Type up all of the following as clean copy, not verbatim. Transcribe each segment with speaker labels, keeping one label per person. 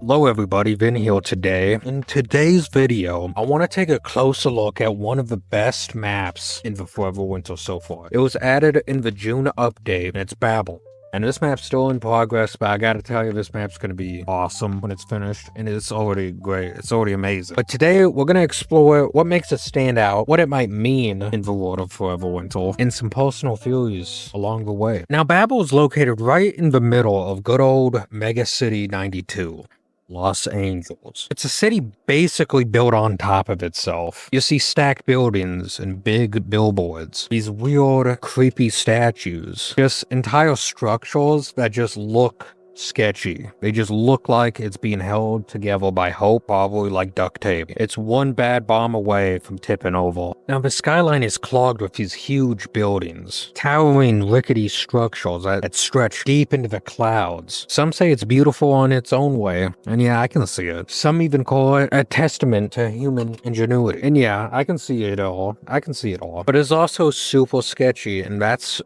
Speaker 1: Hello everybody, Vin here today. In today's video, I want to take a closer look at one of the best maps in the Forever Winter so far. It was added in the June update, and it's Babel. And this map's still in progress, but I gotta tell you, this map's gonna be awesome when it's finished, and it's already great. It's already amazing. But today, we're gonna explore what makes it stand out, what it might mean in the world of Forever Winter, and some personal theories along the way. Now, Babel is located right in the middle of good old Mega City 92. Los Angeles. It's a city basically built on top of itself. You see stacked buildings and big billboards. These weird, creepy statues. Just entire structures that just look sketchy. They just look like it's being held together by hope, probably like duct tape. It's one bad bomb away from tipping over. Now the skyline is clogged with these huge buildings, towering rickety structures that stretch deep into the clouds. Some say it's beautiful in its own way, and yeah, I can see it. Some even call it a testament to human ingenuity, and yeah, I can see it all. I can see it all. But it's also super sketchy, and that's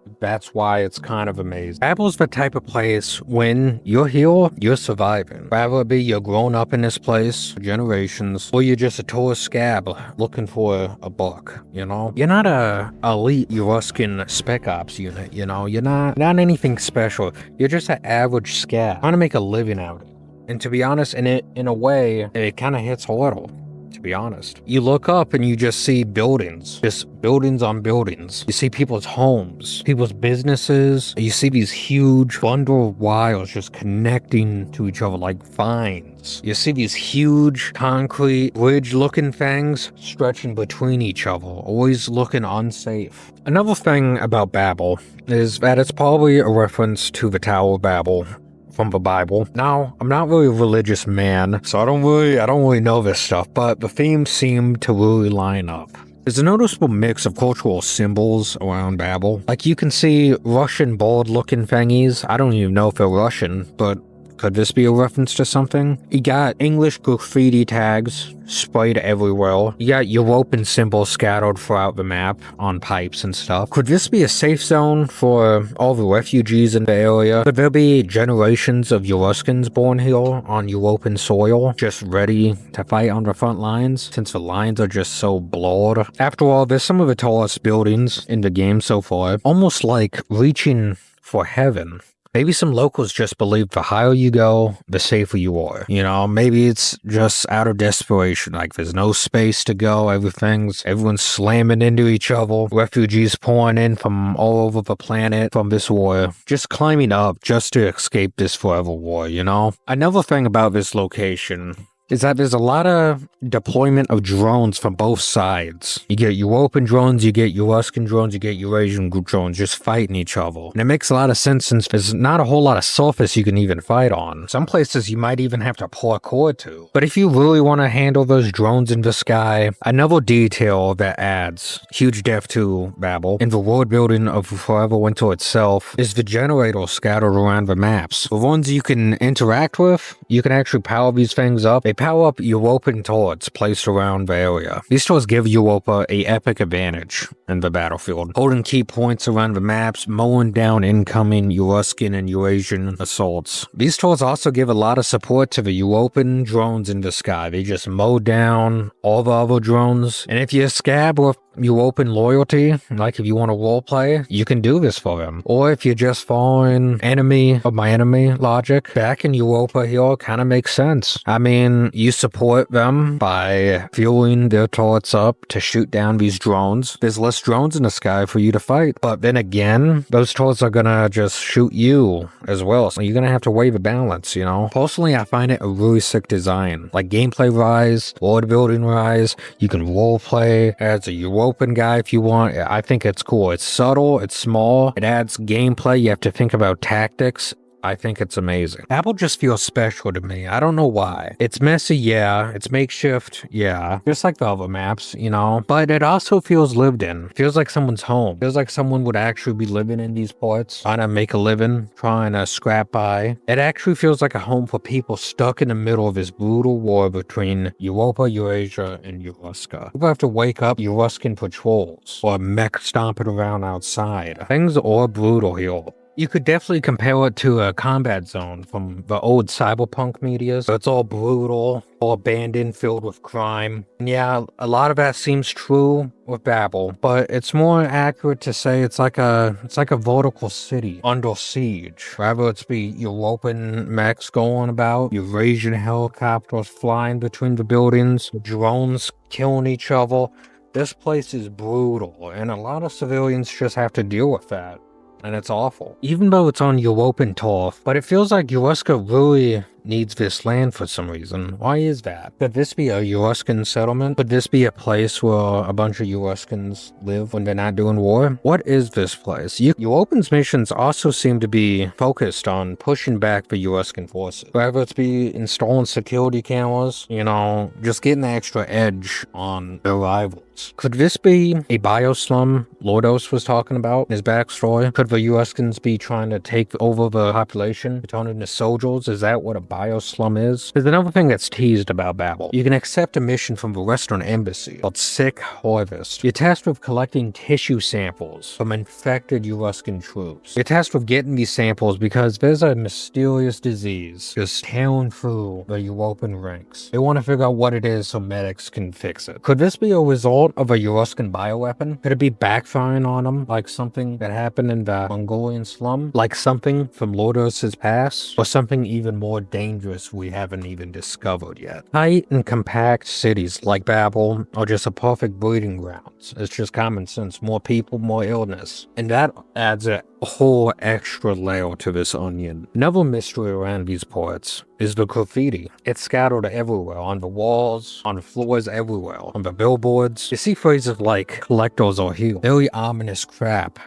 Speaker 1: why it's kind of amazing. Babel's the type of place when you're here, you're surviving. Rather it be you're grown up in this place for generations, or you're just a tourist scab looking for a buck, you know? You're not a elite Euruskan spec ops unit, you know? You're not anything special. You're just an average scab trying to make a living out of it. And to be honest, in a way, it kind of hits harder. To be honest, you look up and you just see buildings, just buildings on buildings. You see people's homes, people's businesses. You see these huge bundle of wires just connecting to each other like vines. You see these huge concrete bridge looking things stretching between each other, always looking unsafe. Another thing about Babel is that it's probably a reference to the Tower of Babel from the Bible. Now, I'm not really a religious man, so I don't really know this stuff, but the themes seem to really line up. There's a noticeable mix of cultural symbols around Babel. Like you can see Russian bald-looking thingies. I don't even know if they're Russian, but could this be a reference to something? You got English graffiti tags sprayed everywhere. You got European symbols scattered throughout the map on pipes and stuff. Could this be a safe zone for all the refugees in the area? Could there be generations of Euruskans born here on European soil, just ready to fight on the front lines, since the lines are just so blurred? After all, there's some of the tallest buildings in the game so far, almost like reaching for heaven. Maybe some locals just believe the higher you go, the safer you are. You know, maybe it's just out of desperation, like there's no space to go, everyone's slamming into each other, refugees pouring in from all over the planet from this war, just climbing up just to escape this forever war, you know? Another thing about this location is that there's a lot of deployment of drones from both sides. You get European drones, you get Euruskan drones, you get Eurasian drones just fighting each other. And it makes a lot of sense since there's not a whole lot of surface you can even fight on. Some places you might even have to parkour to. But if you really want to handle those drones in the sky, another detail that adds huge depth to Babel in the world building of Forever Winter itself is the generators scattered around the maps. The ones you can interact with, you can actually power these things up. They power up European turrets placed around the area. These turrets give Europa an epic advantage in the battlefield, holding key points around the maps, mowing down incoming Euruskan and Eurasian assaults. These turrets also give a lot of support to the European drones in the sky. They just mow down all the other drones, and if you're a scab with European loyalty, like if you want to roleplay, you can do this for them. Or if you're just following enemy of my enemy logic, back in Europa here kind of makes sense. I mean, you support them by fueling their turrets up to shoot down these drones. There's less drones in the sky for you to fight. But then again, those turrets are gonna just shoot you as well. So you're gonna have to weigh the balance, you know? Personally, I find it a really sick design. Like gameplay rise, world building rise, you can roleplay as a European guy if you want. I think it's cool. It's subtle, it's small, it adds gameplay. You have to think about tactics. I think it's amazing. Babel just feels special to me. I don't know why. It's messy, yeah. It's makeshift, yeah. Just like the other maps, you know? But it also feels lived in. It feels like someone's home. It feels like someone would actually be living in these parts, trying to make a living, trying to scrap by. It actually feels like a home for people stuck in the middle of this brutal war between Europa, Eurasia, and Euruska. People have to wake up Euruskan patrols or mech stomping around outside. Things are brutal here. You could definitely compare it to a combat zone from the old cyberpunk medias. It's all brutal, all abandoned, filled with crime. And yeah, a lot of that seems true with Babel, but it's more accurate to say it's like a vertical city under siege. Rather it's be European mechs going about, Eurasian helicopters flying between the buildings, drones killing each other. This place is brutal, and a lot of civilians just have to deal with that. And it's awful. Even though it's on European turf, but it feels like Euruska really needs this land for some reason. Why is that? Could this be a Euruskan settlement? Could this be a place where a bunch of Euruskans live when they're not doing war? What is this place? Europeans' missions also seem to be focused on pushing back the Euruskan forces. Whether it's be installing security cameras, you know, just getting the extra edge on their rivals. Could this be a Bioslum Lordos was talking about in his backstory? Could the Euruskans be trying to take over the population, turn into soldiers? Is that what a Bioslum is? There's another thing that's teased about Babel. You can accept a mission from the Western Embassy called Sick Harvest. You're tasked with collecting tissue samples from infected Euruskan troops. You're tasked with getting these samples because there's a mysterious disease just tearing through the European ranks. They want to figure out what it is so medics can fix it. Could this be a result of a Euruskan bioweapon? Could it be backfiring on them like something that happened in the Mongolian slum? Like something from Lordos' past? Or something even more dangerous we haven't even discovered yet? Tight and compact cities like Babel are just a perfect breeding grounds. It's just common sense. More people, more illness. And that adds a whole extra layer to this onion. Another mystery around these parts is the graffiti. It's scattered everywhere, on the walls, on the floors, everywhere, on the billboards. You see phrases like collectors are here. Very ominous crap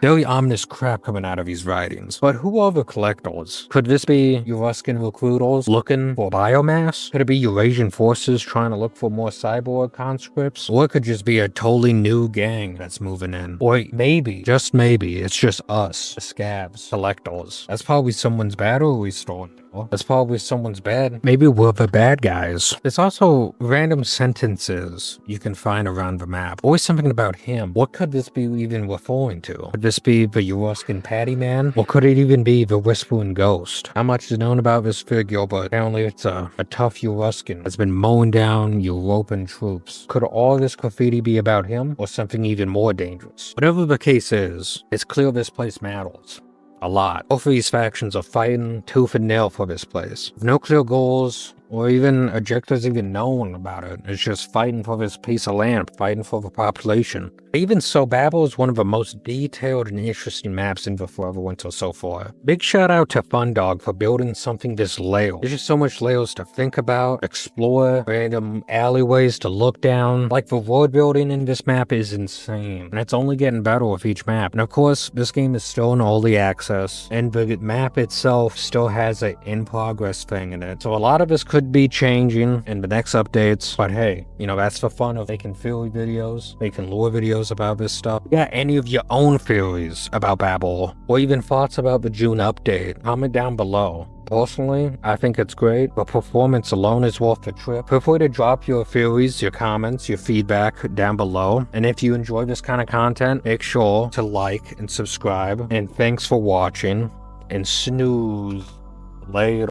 Speaker 1: coming out of these writings. But who are the collectors? Could this be Euruskan recruiters looking for biomass? Could it be Eurasian forces trying to look for more cyborg conscripts? Or it could just be a totally new gang that's moving in. Or maybe, just maybe, it's just us, the scavs, collectors. That's probably someone's battery store. That's probably someone's bad. Maybe we're the bad guys. There's also random sentences you can find around the map. Always something about him. What could this be even referring to? Could this be the Euruskan Patty Man? Or could it even be the Whispering Ghost? Not much is known about this figure, but apparently it's a tough Euruskan that's been mowing down European troops. Could all this graffiti be about him? Or something even more dangerous? Whatever the case is, it's clear this place matters. A lot. Both of these factions are fighting tooth and nail for this place. With no clear goals, or even objectives even known about it. It's just fighting for this piece of land, fighting for the population. Even so, Babel is one of the most detailed and interesting maps in the Forever Winter so far. Big shout out to Fundog for building something this layered. There's just so much layers to think about, explore, random alleyways to look down. Like the world building in this map is insane, and it's only getting better with each map. And of course, this game is still in early access, and the map itself still has an in-progress thing in it. So a lot of this could be changing in the next updates, but hey, you know, that's the fun of making theory videos, making lore videos about this stuff. If you got any of your own theories about Babel, or even thoughts about the June update, comment down below. Personally, I think it's great, but performance alone is worth the trip. Feel free to drop your theories, your comments, your feedback down below. And if you enjoy this kind of content, make sure to like and subscribe. And thanks for watching, and snooze later.